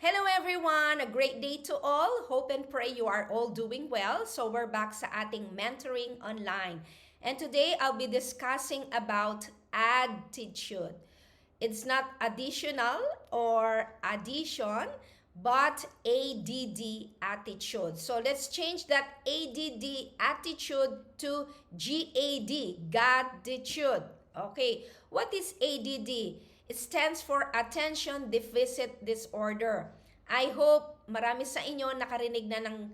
Hello everyone! A great day to all. Hope and pray you are all doing well. So we're back sa ating mentoring online. And today I'll be discussing about Aadttitude. It's not additional or addition, but ADD attitude. So let's change that ADD attitude to GAD, Gadttitude. Okay, what is ADD? It stands for Attention Deficit Disorder. I hope marami sa inyo nakarinig na ng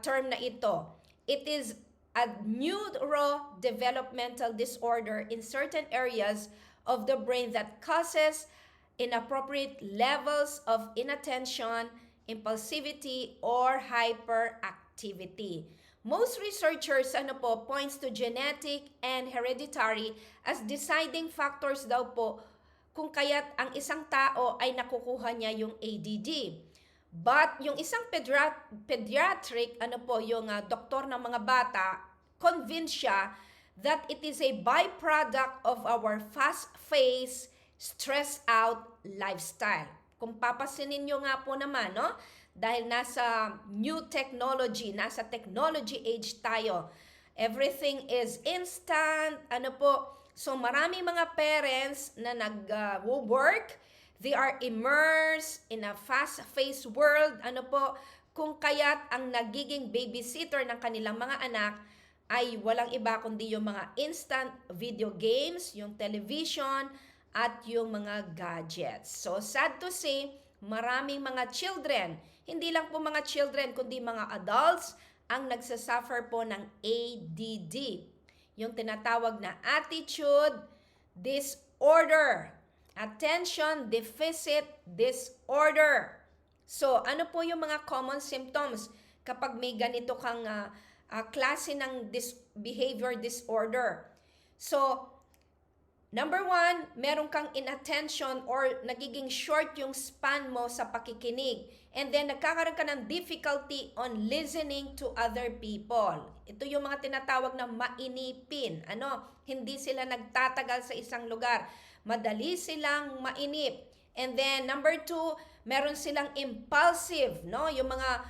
term na ito. It is a neurodevelopmental disorder in certain areas of the brain that causes inappropriate levels of inattention, impulsivity, or hyperactivity. Most researchers points to genetic and hereditary as deciding factors daw po kung kaya't ang isang tao ay nakukuha niya yung ADD. But yung isang pediatric, yung doktor ng mga bata, convinced siya that it is a byproduct of our fast-paced, stress-out lifestyle. Kung papasinin nyo nga po naman, no? Dahil nasa new technology, nasa technology age tayo. Everything is instant, So maraming mga parents na nag-work, they are immersed in a fast-paced world. Kung kaya't ang nagiging babysitter ng kanilang mga anak ay walang iba kundi yung mga instant video games, yung television, at yung mga gadgets. So sad to say, maraming mga children, hindi lang po mga children kundi mga adults ang nagsasuffer po ng ADD. Yung tinatawag na attitude disorder. Attention deficit disorder. So, ano po yung mga common symptoms kapag may ganito kang klase ng behavior disorder? So, number 1, meron kang inattention or nagiging short yung span mo sa pakikinig. And then, nagkakaroon ka ng difficulty on listening to other people. Ito yung mga tinatawag na mainipin. Hindi sila nagtatagal sa isang lugar. Madali silang mainip. And then, number 2, meron silang impulsive, no? Yung mga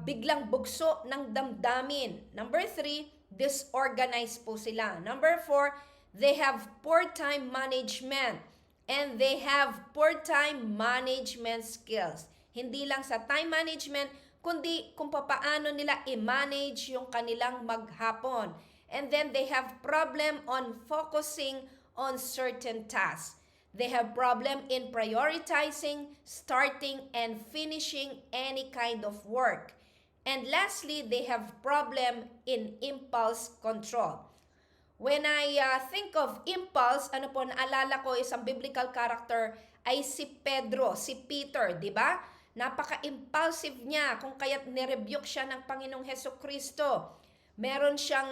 biglang bugso ng damdamin. Number 3, disorganized po sila. Number 4, they have poor time management. And they have poor time management skills. Hindi lang sa time management, kundi kung paano nila i-manage yung kanilang maghapon. And then they have problem on focusing on certain tasks. They have problem in prioritizing, starting, and finishing any kind of work. And lastly, they have problem in impulse control. When I think of impulse, naalala ko isang biblical character ay si Pedro, si Peter, di ba? Napaka-impulsive niya kung kaya't nirebuke siya ng Panginoong Hesukristo. Meron siyang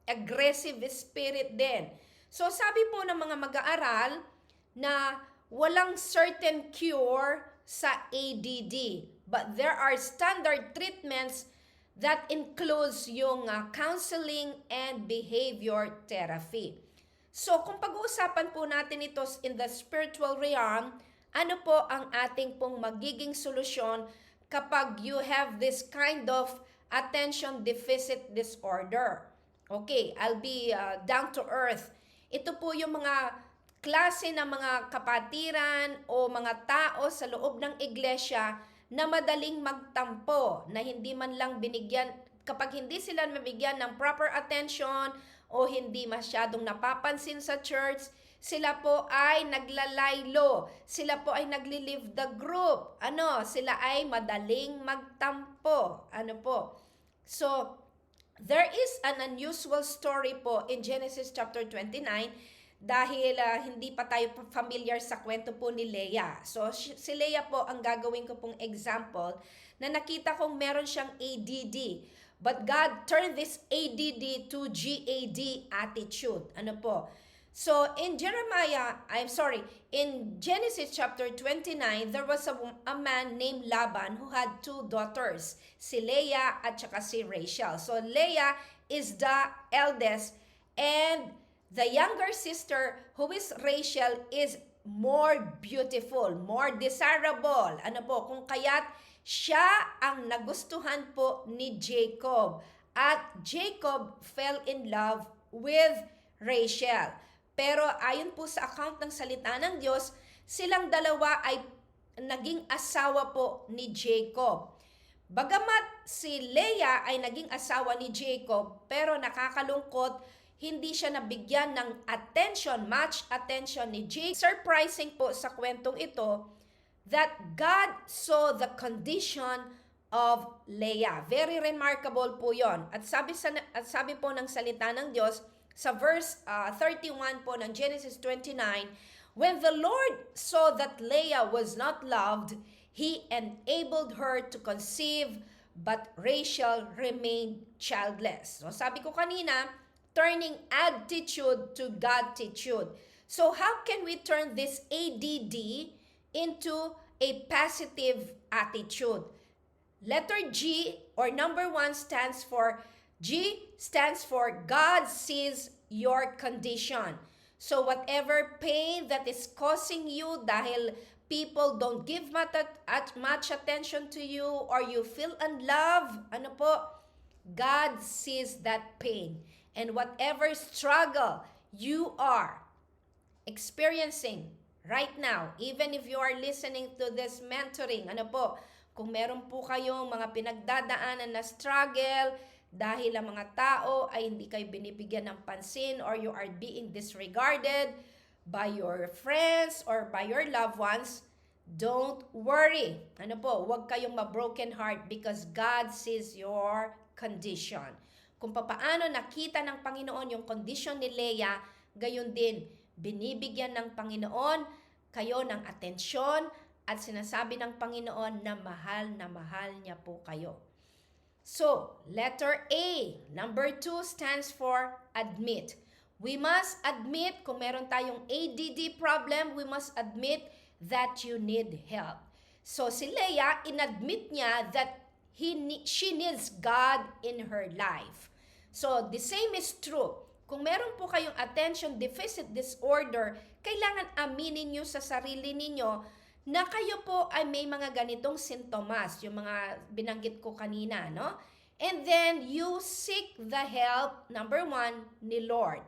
aggressive spirit din. So sabi po ng mga mag-aaral na walang certain cure sa ADD. But there are standard treatments that includes yung counseling and behavior therapy. So kung pag-uusapan po natin ito in the spiritual realm, ano po ang ating pong magiging solusyon kapag you have this kind of attention deficit disorder? Okay, I'll be down to earth. Ito po yung mga klase ng mga kapatiran o mga tao sa loob ng iglesia na madaling magtampo, na hindi man lang binigyan, kapag hindi sila mabigyan ng proper attention o hindi masyadong napapansin sa church, sila po ay naglalaylo, sila po ay nagli-leave the group, sila ay madaling magtampo, So, there is an unusual story po in Genesis chapter 29 dahil hindi pa tayo familiar sa kwento po ni Leah. So, si Leah po ang gagawin ko pong example na nakita kong meron siyang ADD. But God turned this ADD to GAD attitude. So, in Genesis chapter 29, there was a man named Laban who had 2 daughters, si Leah at saka si Rachel. So, Leah is the eldest and the younger sister, who is Rachel, is more beautiful, more desirable. Ano po, kung kaya't siya ang nagustuhan po ni Jacob. At Jacob fell in love with Rachel. Pero ayon po sa account ng salita ng Diyos, silang dalawa ay naging asawa po ni Jacob. Bagamat si Leah ay naging asawa ni Jacob, pero nakakalungkot, hindi siya nabigyan ng attention, much attention ni Jacob. Surprising po sa kwentong ito that God saw the condition of Leah. Very remarkable po yon. At sabi po ng salita ng Diyos sa verse 31 po ng Genesis 29, when the Lord saw that Leah was not loved, He enabled her to conceive, but Rachel remained childless. So sabi ko kanina, turning Aadttitude to Gadttitude. So how can we turn this ADD into a positive attitude? Letter G or number 1 stands for God sees your condition. So whatever pain that is causing you dahil people don't give much attention to you or you feel unloved, ano po? God sees that pain. And whatever struggle you are experiencing right now, even if you are listening to this mentoring, ano po, kung meron po kayong mga pinagdadaanan na struggle dahil ang mga tao ay hindi kayo binibigyan ng pansin or you are being disregarded by your friends or by your loved ones, don't worry. Ano po, huwag kayong ma-broken heart because God sees your condition. Kung papaano nakita ng Panginoon yung condition ni Leah, gayon din, binibigyan ng Panginoon kayo ng atensyon at sinasabi ng Panginoon na mahal niya po kayo. So, letter A, number 2 stands for admit. We must admit, kung meron tayong ADD problem, we must admit that you need help. So, si Leah, inadmit niya that she needs God in her life. So, the same is true. Kung meron po kayong attention deficit disorder, kailangan aminin nyo sa sarili ninyo na kayo po ay may mga ganitong sintomas, yung mga binanggit ko kanina, no? And then, you seek the help, number 1, ni Lord.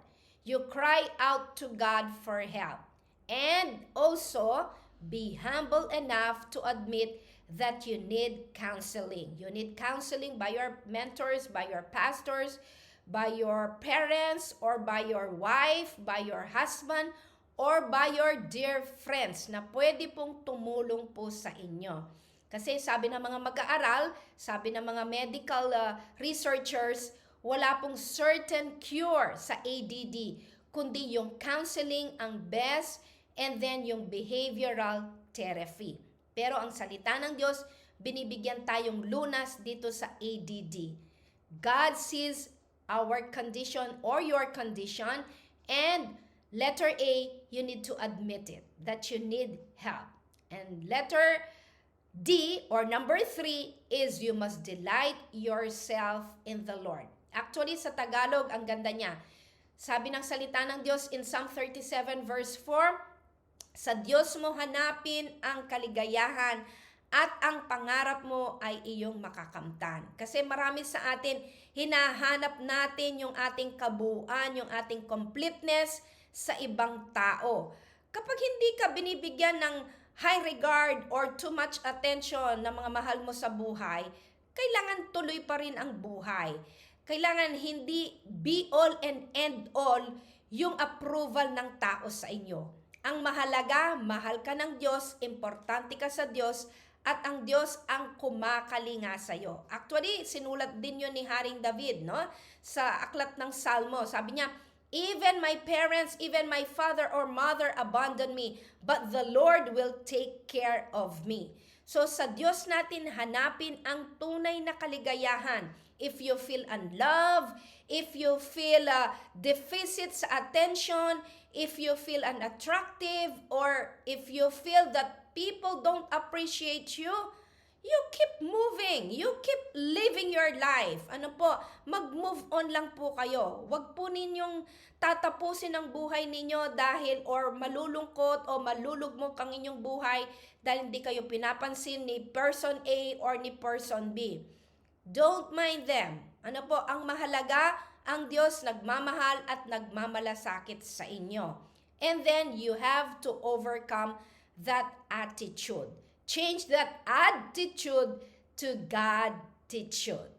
You cry out to God for help. And also, be humble enough to admit that you need counseling. You need counseling by your mentors, by your pastors, by your parents, or by your wife, by your husband, or by your dear friends na pwede pong tumulong po sa inyo. Kasi sabi ng mga mag-aaral, sabi ng mga medical researchers, wala pong certain cure sa ADD, kundi yung counseling ang best and then yung behavioral therapy. Pero ang salita ng Diyos, binibigyan tayong lunas dito sa ADD. God sees our condition or your condition, and letter A, you need to admit it, that you need help. And letter D, or number 3, is you must delight yourself in the Lord. Actually, sa Tagalog, ang ganda niya. Sabi ng salita ng Diyos in Psalm 37 verse 4, sa Diyos mo hanapin ang kaligayahan at ang pangarap mo ay iyong makakamtan. Kasi marami sa atin, hinahanap natin yung ating kabuuan, yung ating completeness sa ibang tao. Kapag hindi ka binibigyan ng high regard or too much attention ng mga mahal mo sa buhay, kailangan tuloy pa rin ang buhay. Kailangan hindi be all and end all yung approval ng tao sa inyo. Ang mahalaga, mahal ka ng Diyos, importante ka sa Diyos, at ang Diyos ang kumakalinga sa iyo. Actually, sinulat din yun ni Haring David, no? Sa aklat ng Salmo. Sabi niya, even my parents, even my father or mother abandon me, but the Lord will take care of me. So sa Diyos natin hanapin ang tunay na kaligayahan. If you feel unloved, if you feel deficit sa attention, if you feel unattractive, or if you feel that people don't appreciate you, you keep moving. You keep living your life. Ano po, mag-move on lang po kayo. Huwag po ninyong tatapusin ang buhay ninyo dahil or malulungkot o malulugmok ang inyong buhay dahil hindi kayo pinapansin ni person A or ni person B. Don't mind them. Ano po, ang mahalaga, ang Diyos nagmamahal at nagmamalasakit sa inyo. And then you have to overcome that attitude. Change that attitude to Gadttitude.